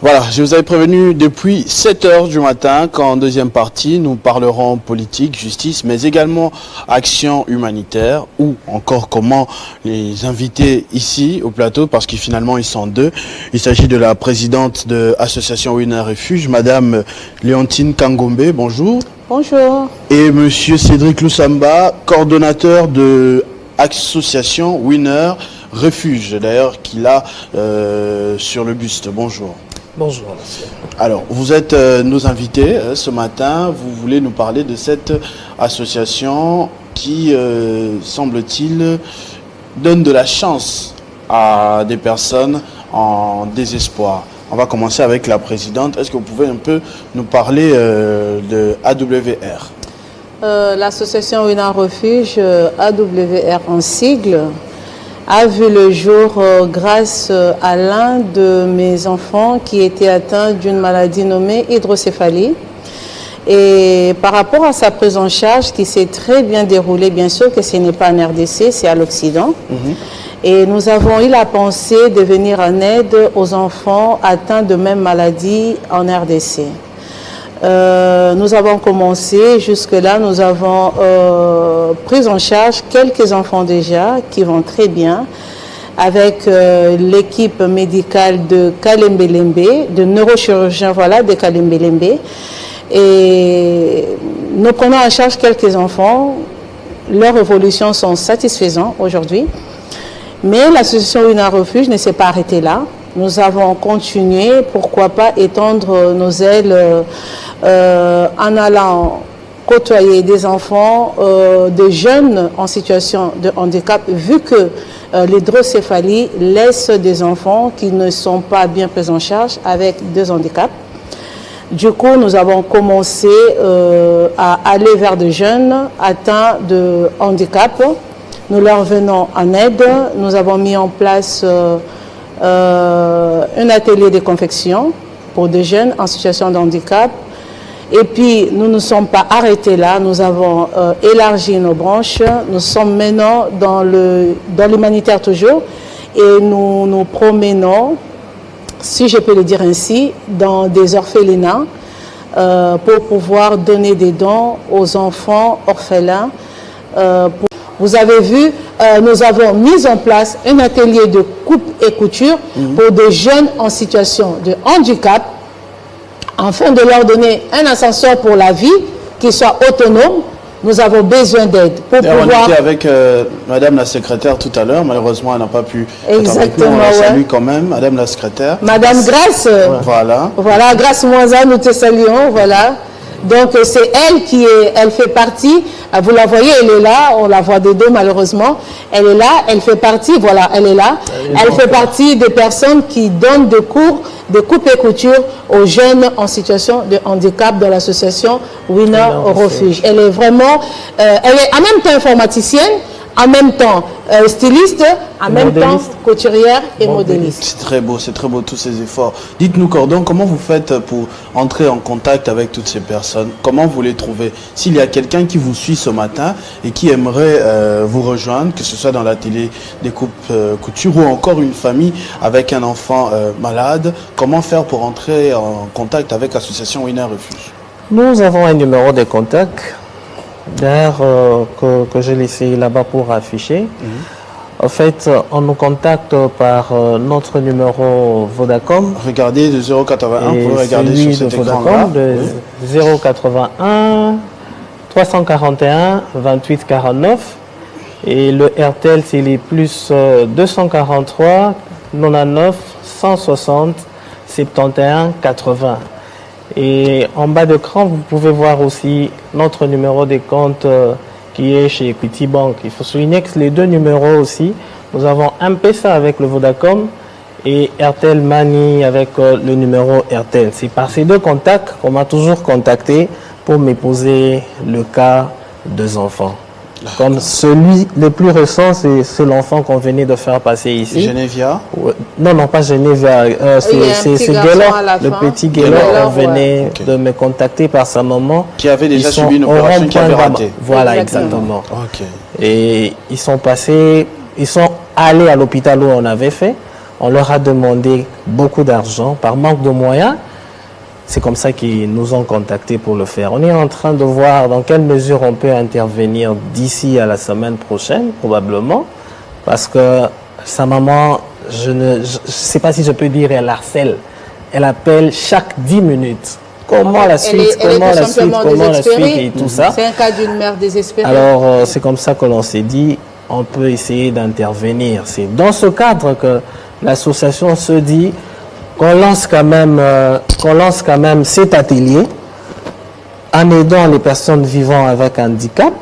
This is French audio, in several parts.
Voilà, je vous avais prévenu depuis 7 heures du matin qu'en deuxième partie, nous parlerons politique, justice, mais également action humanitaire ou encore comment les inviter ici au plateau, parce que finalement ils sont deux. Il s'agit de la présidente de l'association Winner Refuge, Madame Léontine Kangombe, bonjour. Bonjour. Et Monsieur Cédric Loussamba, coordonnateur de l'association Winner Refuge, d'ailleurs qu'il a sur le buste. Bonjour. Bonjour, monsieur. Alors, vous êtes nos invités ce matin. Vous voulez nous parler de cette association qui, semble-t-il, donne de la chance à des personnes en désespoir. On va commencer avec la présidente. Est-ce que vous pouvez un peu nous parler de AWR? L'association Winner Refuge, AWR en sigle, a vu le jour grâce à l'un de mes enfants qui était atteint d'une maladie nommée hydrocéphalie. Et par rapport à sa prise en charge qui s'est très bien déroulée, bien sûr que ce n'est pas en RDC, c'est à l'Occident. Et nous avons eu la pensée de venir en aide aux enfants atteints de même maladie en RDC. Nous avons commencé, jusque-là, nous avons pris en charge quelques enfants déjà qui vont très bien avec l'équipe médicale de Kalembe-Lembe, de neurochirurgiens voilà, de Kalembe-Lembe. Et nous prenons en charge quelques enfants. Leurs évolutions sont satisfaisantes aujourd'hui. Mais l'association Winner Refuge ne s'est pas arrêtée là. Nous avons continué, pourquoi pas étendre nos ailes en allant côtoyer des enfants, des jeunes en situation de handicap, vu que l'hydrocéphalie laisse des enfants qui ne sont pas bien pris en charge avec des handicaps. Du coup, nous avons commencé à aller vers des jeunes atteints de handicap. Nous leur venons en aide. Nous avons mis en place un atelier de confection pour des jeunes en situation de handicap. Et puis, nous ne sommes pas arrêtés là. Nous avons élargi nos branches. Nous sommes maintenant dans l'humanitaire toujours. Et nous nous promenons, si je peux le dire ainsi, dans des orphelinats pour pouvoir donner des dons aux enfants orphelins. Vous avez vu, nous avons mis en place un atelier de coupe et couture pour des jeunes en situation de handicap, afin de leur donner un ascenseur pour la vie, qui soit autonome. Nous avons besoin d'aide pour pouvoir... On était avec Madame la secrétaire tout à l'heure. Malheureusement, elle n'a pas pu être avec nous. On la salue quand même, Madame la secrétaire. Madame Grâce. Voilà. Voilà, Grâce Moisa, nous te saluons. Voilà. Donc, c'est elle qui est, elle fait partie, vous la voyez, elle est là, on la voit de dos malheureusement, elle est là, elle fait partie, voilà, elle est là, elle fait partie des personnes qui donnent des cours de coupe et couture aux jeunes en situation de handicap dans l'association Winner Refuge. Elle est vraiment, elle est en même temps informaticienne, en même temps styliste, en même temps couturière et modéliste. C'est très beau tous ces efforts. Dites-nous, Cordon, comment vous faites pour entrer en contact avec toutes ces personnes? Comment vous les trouvez? S'il y a quelqu'un qui vous suit ce matin et qui aimerait vous rejoindre, que ce soit dans l'atelier des coupes couture ou encore une famille avec un enfant malade, comment faire pour entrer en contact avec l'association Winner Refuge? Nous avons un numéro de contact. D'ailleurs, que j'ai laissé là-bas pour afficher. En fait, on nous contacte par notre numéro Vodacom. Regardez de 081, vous pouvez regarder sur cet écran-là. De 081 341 28 49. Et le RTL, c'est les plus 243 99 160 71 80. Et en bas d'écran, vous pouvez voir aussi notre numéro de compte qui est chez Equity Bank. Il faut souligner que les deux numéros aussi, nous avons M-Pesa avec le Vodacom et RTL Money avec le numéro RTL. C'est par ces deux contacts qu'on m'a toujours contacté pour me poser le cas des enfants. Comme celui le plus récent, c'est l'enfant qu'on venait de faire passer ici. Genévia? Non, non, pas Genévia. C'est Guélan, le petit Guélan. On venait de me contacter par sa maman. Qui avait déjà subi une opération qui avait raté. Voilà, exactement. Okay. Et ils sont passés, ils sont allés à l'hôpital où on avait fait. On leur a demandé beaucoup d'argent par manque de moyens. C'est comme ça qu'ils nous ont contactés pour le faire. On est en train de voir dans quelle mesure on peut intervenir d'ici à la semaine prochaine, probablement, parce que sa maman, je ne sais pas si je peux dire, elle harcèle. Elle appelle chaque 10 minutes. Comment la suite, comment la suite et tout ça. C'est un cas d'une mère désespérée. Alors, c'est comme ça que l'on s'est dit, on peut essayer d'intervenir. C'est dans ce cadre que l'association se dit qu'on lance quand même cet atelier en aidant les personnes vivant avec handicap,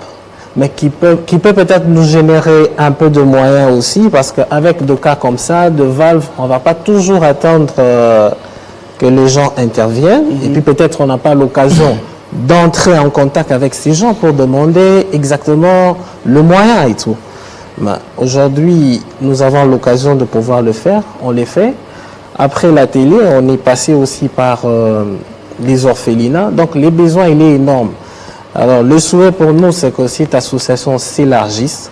mais qui peut peut-être nous générer un peu de moyens aussi, parce qu'avec des cas comme ça, de valves, on ne va pas toujours attendre que les gens interviennent, et puis peut-être on n'a pas l'occasion d'entrer en contact avec ces gens pour demander exactement le moyen et tout. Aujourd'hui, nous avons l'occasion de pouvoir le faire, on les fait. Après la télé, on est passé aussi par les orphelinats. Donc, les besoins, il est énorme. Alors, le souhait pour nous, c'est que cette association s'élargisse,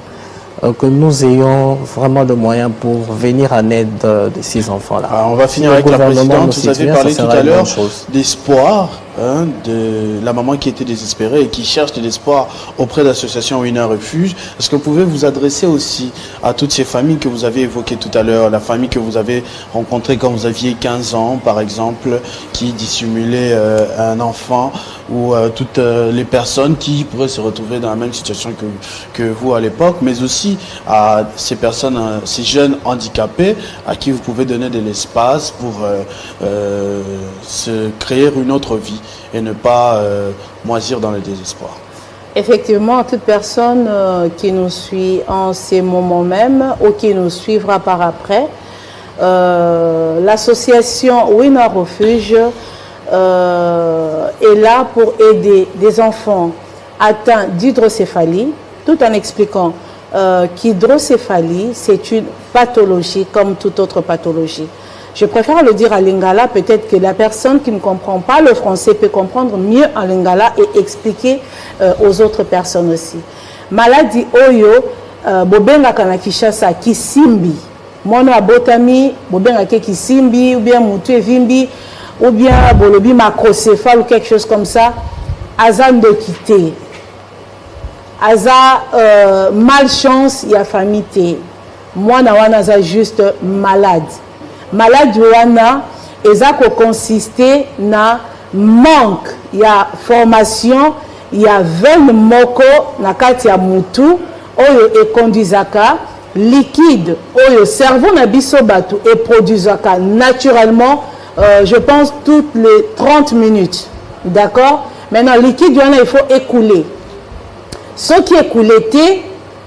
que nous ayons vraiment de moyens pour venir en aide de ces enfants-là. On va finir avec la présidente. Vous avez parlé tout à l'heure d'espoir, hein, de la maman qui était désespérée et qui cherche de l'espoir auprès de l'association Winner Refuge. Est-ce que vous pouvez vous adresser aussi à toutes ces familles que vous avez évoquées tout à l'heure, la famille que vous avez rencontrée quand vous aviez 15 ans, par exemple, qui dissimulait un enfant, ou toutes les personnes qui pourraient se retrouver dans la même situation que vous à l'époque, mais aussi à ces personnes, ces jeunes handicapés à qui vous pouvez donner de l'espace pour se créer une autre vie et ne pas moisir dans le désespoir. Effectivement, toute personne qui nous suit en ces moments même ou qui nous suivra par après, l'association Winner Refuge est là pour aider des enfants atteints d'hydrocéphalie, tout en expliquant qu'hydrocéphalie, c'est une pathologie comme toute autre pathologie. Je préfère le dire à lingala, peut-être que la personne qui ne comprend pas le français peut comprendre mieux en lingala et expliquer aux autres personnes aussi. Maladie oyo, bobenga kana Kinshasa kisimbi, mono abotami, bobenga ke kisimbi, ou bien mutu evimbi, ou bien bolobi macrocéphale ou quelque chose comme ça, azan de quitter. Aza malchance ya famille. Moi na wana za juste malade. Malade wana eza ko consister na manque ya formation ya veine moko na kati ya mutu oyo e conduisaka liquide oyo cerveau na biso batu et produisaka naturellement je pense toutes les 30 minutes. D'accord? Maintenant liquide wana il faut écouler. Ce qui est coulé,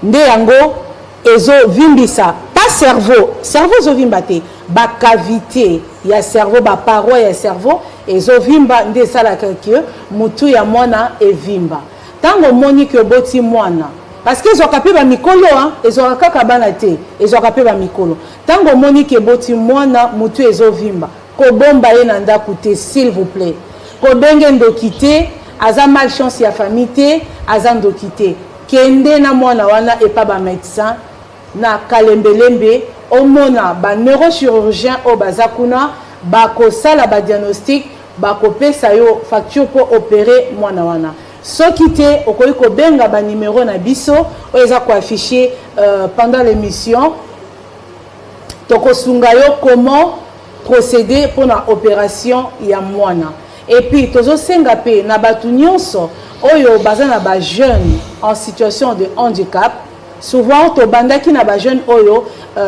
nde yango ezo vimbisa, pas cerveau zo vimbate, ba cavité, il y a cerveau, ba paroi ya cerveau, ezo vimba nde sala que mutu ya mwana e vimba. Tango moni que boti mwana, parce que ezo kapé ba mikolo hein, ezo kaka bana te, ezo kapé ba mikolo. Tango moni que boti mwana mutu ezo vimba, ko bomba ye na ndaku te s'il vous plaît. Ko benge ndokite aza malchance ya famille te azando quitté kende na mwana wana et pas ba médecin na kalembelembe omona ba neurochirurgien o bazakuna ba ko sala ba diagnostic ba ko pesa yo facture pour opérer mwana wana soki te okoyi ko benga ba numéro na biso o eza ko afficher pendant l'émission toko sunga yo comment procéder pour la opération ya mwana. Et puis, tozo senga pe na batu nyonso oyo baza na ba jeune en situation de handicap. Souvent, to bandaki na ba jeune oyo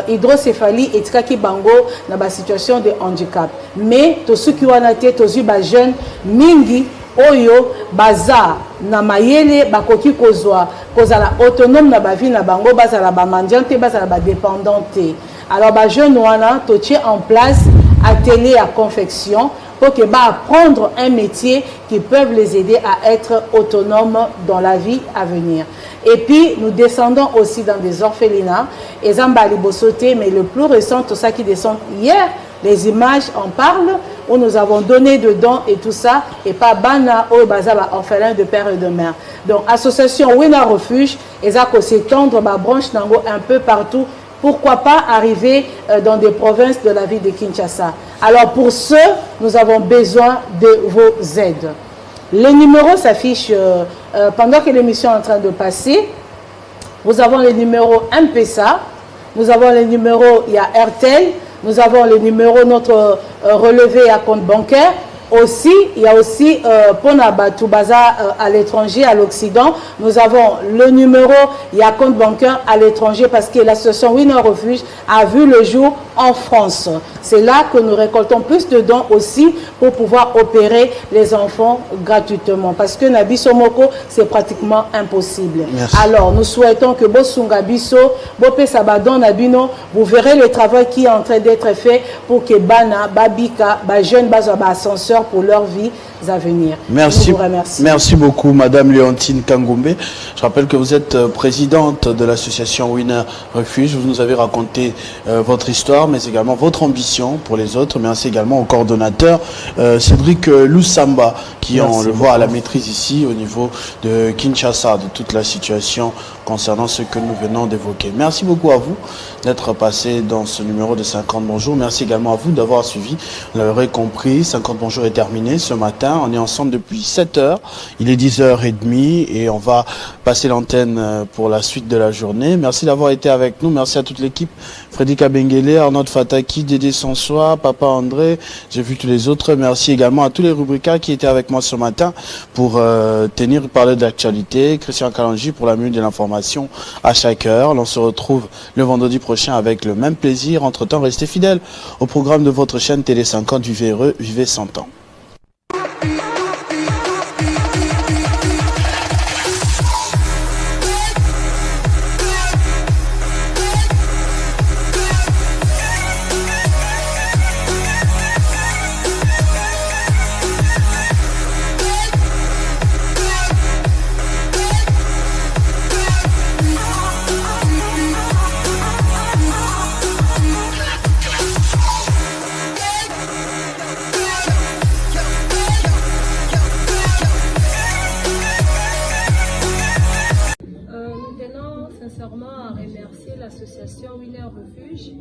hydrocéphalie etikaki bango na ba situation de handicap. Mais to suki wana te tozu ba jeune mingi oyo baza na mayele bakoki kozala autonome na ba vie na bango bazala ba mendiante bazala ba dépendante. Alors ba jeune wana to tie en place atelier à confection pour que apprendre un métier qui peuvent les aider à être autonomes dans la vie à venir. Et puis, nous descendons aussi dans des orphelinats. Et Zambali Bosoté, mais le plus récent, tout ça qui descend hier, les images en parlent, où nous avons donné dedans et tout ça, et pas Bana, ou Bazaba, orphelin de père et de mère. Donc, association Winner Refuge, et ça, s'étendre ma branche nango un peu partout pourquoi pas arriver dans des provinces de la ville de Kinshasa. Alors pour ce, nous avons besoin de vos aides. Les numéros s'affichent pendant que l'émission est en train de passer. Nous avons les numéros M-Pesa, nous avons les numéros, il y a RTL, nous avons les numéros, notre relevé à compte bancaire. Aussi, il y a aussi Ponaba Toubaza à l'étranger, à l'Occident. Nous avons le numéro, il y a compte bancaire à l'étranger parce que l'association Winner Refuge a vu le jour en France. C'est là que nous récoltons plus de dons aussi pour pouvoir opérer les enfants gratuitement. Parce que Nabiso Moko, c'est pratiquement impossible. Merci. Alors, nous souhaitons que Bosunga Biso, Bopé Sabadon Nabino, vous verrez le travail qui est en train d'être fait pour que Bana, Babika, Bajeune, Bazaba Ascenseur pour leur vie à venir. Merci. Nous vous remercions. Merci beaucoup, Madame Léontine Kangombe. Je rappelle que vous êtes présidente de l'association Winner Refuge. Vous nous avez raconté votre histoire, mais également votre ambition pour les autres. Merci également au coordonnateur Cédric Loussamba, qui on le voit à la maîtrise ici au niveau de Kinshasa, de toute la situation concernant ce que nous venons d'évoquer. Merci beaucoup à vous d'être passé dans ce numéro de 50 Bonjour. Merci également à vous d'avoir suivi. Vous l'aurez compris, 50 Bonjour est terminé ce matin. On est ensemble depuis 7 heures. Il est 10h30 et on va passer l'antenne pour la suite de la journée. Merci d'avoir été avec nous. Merci à toute l'équipe. Frédéric Abengele, Arnaud Fataki, Dédé Sansois, Papa André. J'ai vu tous les autres. Merci également à tous les rubricaires qui étaient avec moi ce matin pour parler de l'actualité. Christian Kalanji pour la minute de l'information à chaque heure. On se retrouve le vendredi prochain avec le même plaisir. Entre-temps, restez fidèles au programme de votre chaîne Télé 50. Vivez heureux, vivez 100 ans. L'association Winner Refuge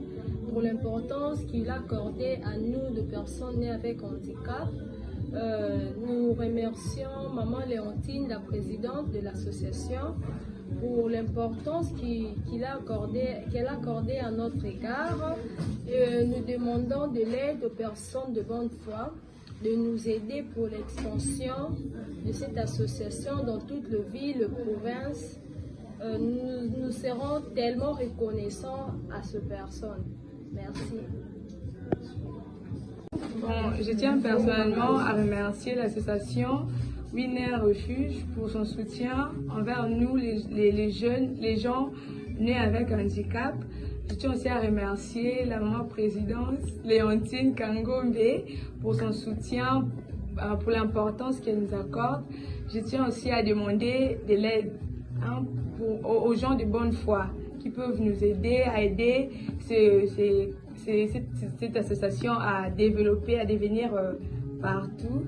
pour l'importance qu'il a accordée à nous de personnes nées avec handicap. Nous remercions Maman Léontine, la présidente de l'association, pour l'importance qu'elle a accordée à notre égard. Nous demandons de l'aide aux personnes de bonne foi, de nous aider pour l'extension de cette association dans toutes les villes, provinces. Nous serons tellement reconnaissants à ces personnes. Merci. Bon, je tiens personnellement à remercier l'association Winner Refuge pour son soutien envers nous, les jeunes, les gens nés avec handicap. Je tiens aussi à remercier la maman présidente Léontine Kangombe pour son soutien, pour l'importance qu'elle nous accorde. Je tiens aussi à demander de l'aide aux gens de bonne foi qui peuvent nous aider à aider cette association à développer, à devenir partout.